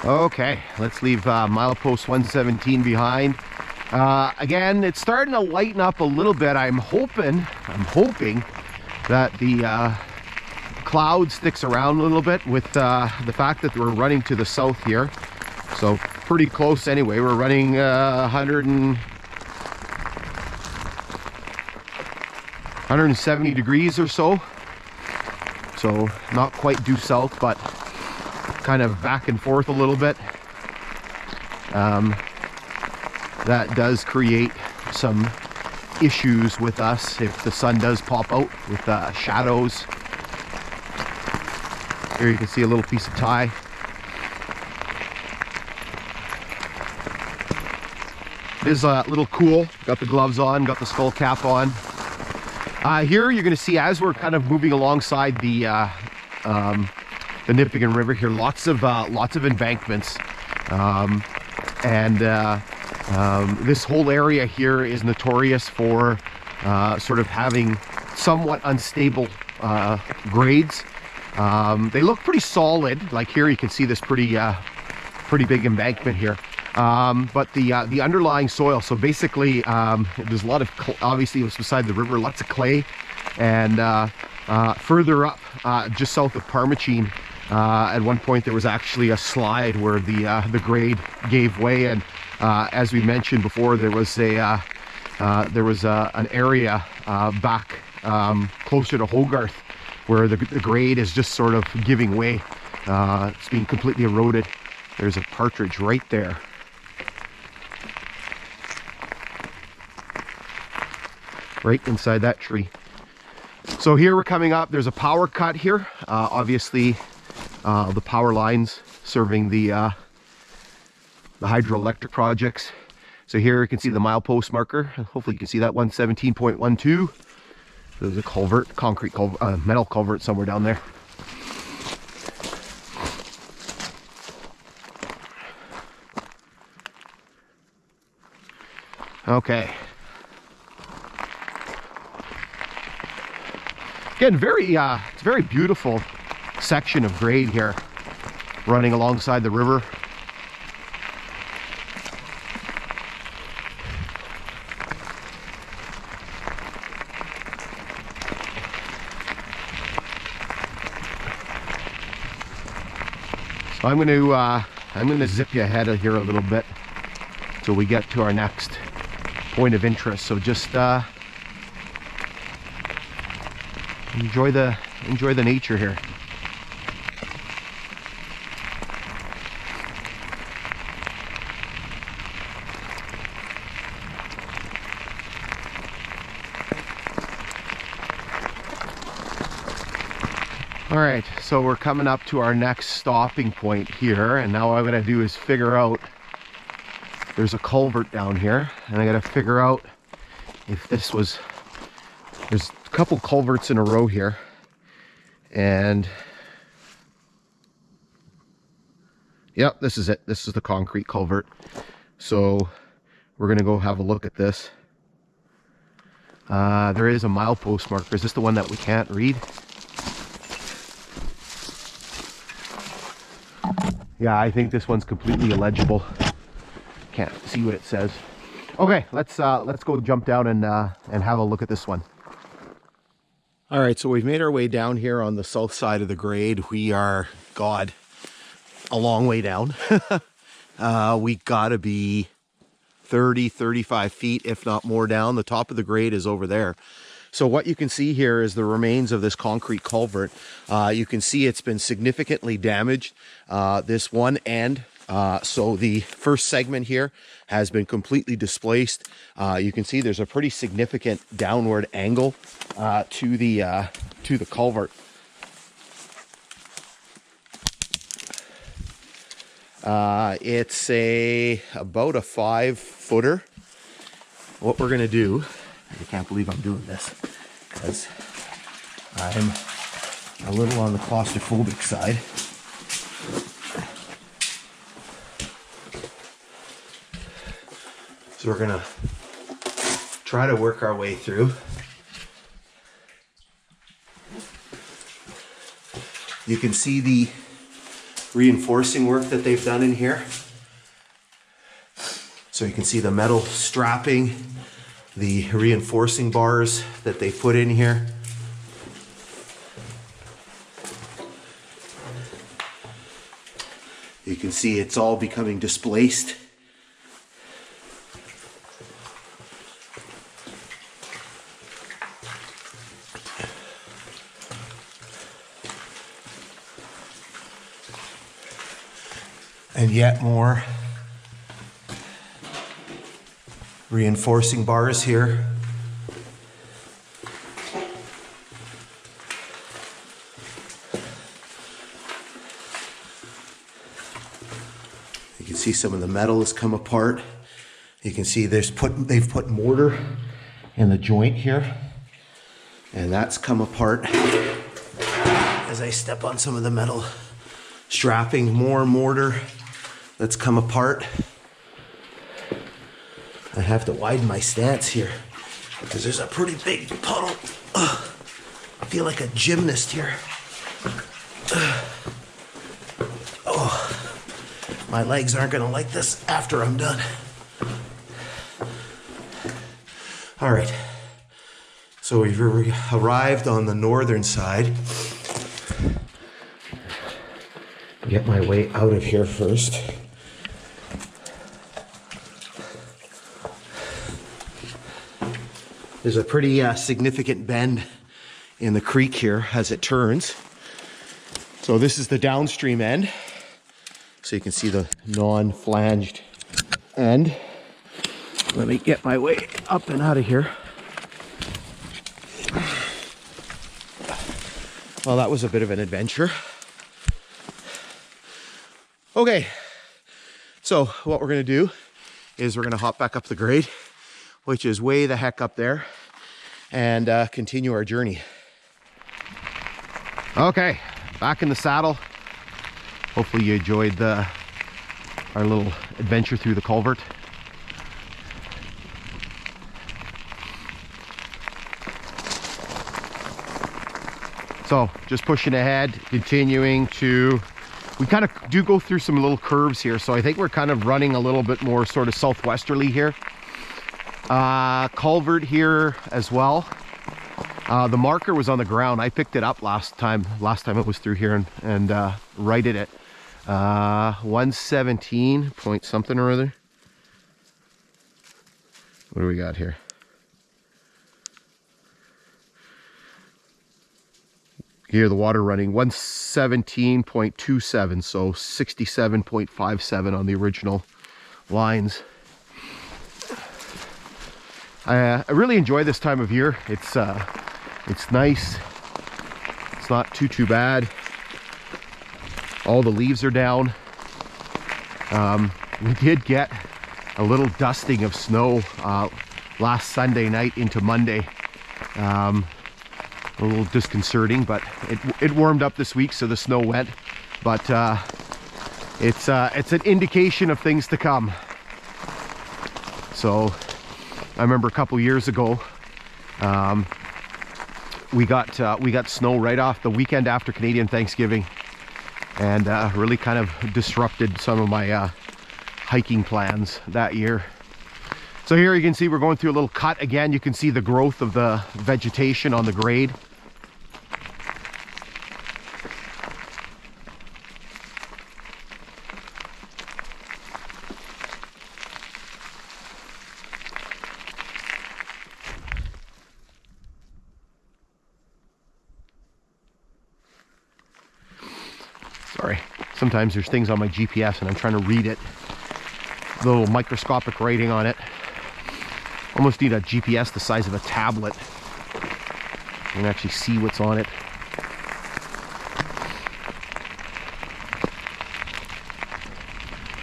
Okay, let's leave milepost 117 behind. Again, it's starting to lighten up a little bit. I'm hoping that the cloud sticks around a little bit with the fact that we're running to the south here. So pretty close anyway. We're running 170 degrees or so. So not quite due south, but kind of back and forth a little bit. That does create some issues with us if the sun does pop out with shadows. Here you can see a little piece of tie. It is a little cool. Got the gloves on, got the skull cap on. Here you're going to see, as we're kind of moving alongside the Nipigon River here, lots of embankments, and this whole area here is notorious for sort of having somewhat unstable grades. They look pretty solid. Like here you can see this pretty big embankment here, but the underlying soil, so basically there's a lot of, obviously it was beside the river, lots of clay, and further up just south of Parmachene, at one point there was actually a slide where the grade gave way, and as we mentioned before, there was an area back closer to Hogarth where the grade is just sort of giving way. It's being completely eroded. There's a partridge right there. Right inside that tree. So here we're coming up, there's a power cut here. Obviously the power lines serving the hydroelectric projects. So here you can see the milepost marker. Hopefully you can see that 117.12. There's a culvert, concrete culvert, metal culvert somewhere down there. Okay. Again, it's a very beautiful section of grade here, running alongside the river. So I'm going to zip you ahead of here a little bit till we get to our next point of interest. So just enjoy the nature here. All right, so we're coming up to our next stopping point here, and now what I'm going to do is figure out, there's a culvert down here, and I got to figure out if this was, there's a couple culverts in a row here, and yep, this is it. This is the concrete culvert. So we're going to go have a look at this. There is a milepost marker. Is this the one that we can't read? Yeah, I think this one's completely illegible. Can't see what it says. Okay, let's go jump down and have a look at this one. All right, so we've made our way down here on the south side of the grade. We are, God, a long way down. We gotta be 30, 35 feet, if not more down. The top of the grade is over there. So what you can see here is the remains of this concrete culvert. You can see it's been significantly damaged, this one end. So the first segment here has been completely displaced. You can see there's a pretty significant downward angle to the culvert. It's about a 5-footer. What we're gonna do, I can't believe I'm doing this because I'm a little on the claustrophobic side. So we're gonna try to work our way through. You can see the reinforcing work that they've done in here. So you can see the metal strapping, the reinforcing bars that they put in here. You can see it's all becoming displaced. And yet more reinforcing bars here. You can see some of the metal has come apart. You can see they've put mortar in the joint here, and that's come apart. As I step on some of the metal strapping, more mortar that's come apart. I have to widen my stance here because there's a pretty big puddle. I feel like a gymnast here. Oh, my legs aren't gonna like this after I'm done. All right, so we've arrived on the northern side. Get my way out of here first. There's a pretty significant bend in the creek here as it turns. So this is the downstream end. So you can see the non-flanged end. Let me get my way up and out of here. Well, that was a bit of an adventure. Okay, so what we're gonna do is we're gonna hop back up the grade, which is way the heck up there, and continue our journey. Okay, back in the saddle. Hopefully you enjoyed our little adventure through the culvert. So just pushing ahead, continuing to, we kind of do go through some little curves here. So I think we're kind of running a little bit more sort of southwesterly here. Culvert here as well. The marker was on the ground. I picked it up last time it was through here and righted it. 117 point something or other. What do we got here? Hear the water running 117.27, so 67.57 on the original lines. I really enjoy this time of year. It's nice. It's not too bad. All the leaves are down. We did get a little dusting of snow last Sunday night into Monday. A little disconcerting, but it warmed up this week, so the snow went. But it's an indication of things to come. So I remember a couple years ago, we got snow right off the weekend after Canadian Thanksgiving, and really kind of disrupted some of my hiking plans that year. So here you can see we're going through a little cut again. You can see the growth of the vegetation on the grade. Sorry, sometimes there's things on my GPS and I'm trying to read it. The little microscopic writing on it. Almost need a GPS the size of a tablet. You can actually see what's on it.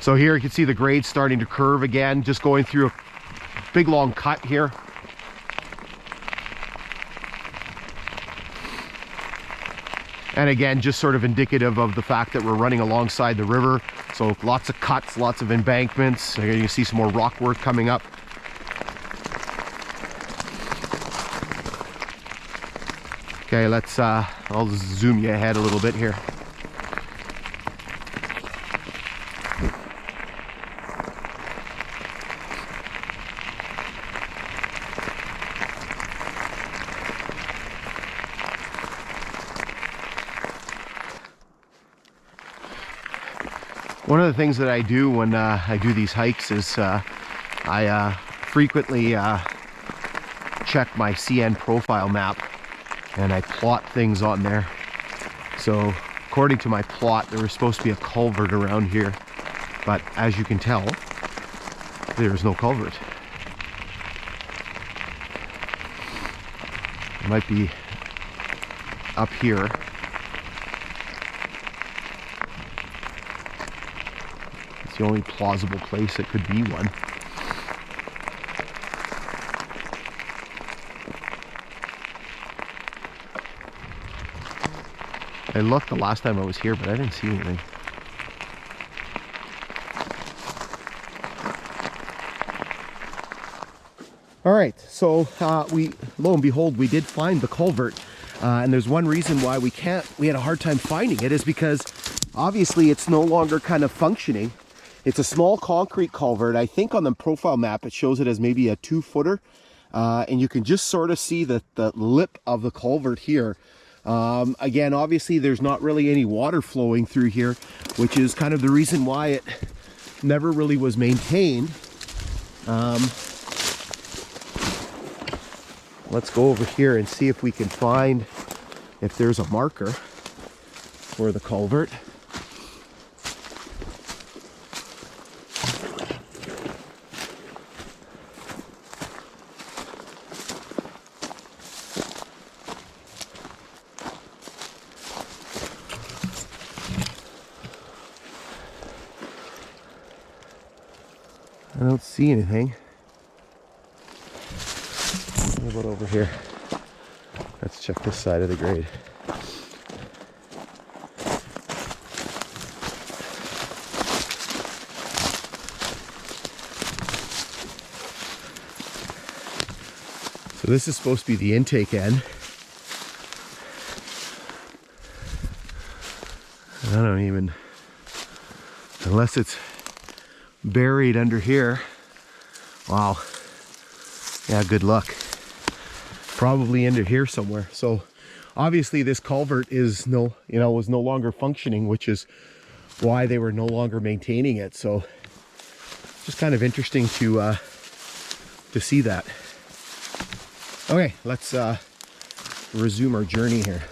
So here you can see the grade starting to curve again, just going through a big long cut here. And again, just sort of indicative of the fact that we're running alongside the river. So lots of cuts, lots of embankments. You can see some more rock work coming up. Okay, let's, I'll zoom you ahead a little bit here. One of the things that I do when I do these hikes is I frequently check my CN profile map and I plot things on there. So according to my plot, there was supposed to be a culvert around here, but as you can tell, there's no culvert. It might be up here. It's the only plausible place it could be one. I looked the last time I was here, but I didn't see anything. All right, so lo and behold, we did find the culvert, and there's one reason why we had a hard time finding it, is because obviously it's no longer kind of functioning. It's a small concrete culvert. I think on the profile map it shows it as maybe a 2-footer, and you can just sort of see the lip of the culvert here. Again, obviously there's not really any water flowing through here, which is kind of the reason why it never really was maintained. Let's go over here and see if we can find if there's a marker for the culvert. I don't see anything. What about over here? Let's check this side of the grade. So this is supposed to be the intake end. I don't even, unless it's buried under here. Wow. Yeah, good luck. Probably under here somewhere. So obviously this culvert is was no longer functioning, which is why they were no longer maintaining it. So just kind of interesting to see that. Okay, let's resume our journey here.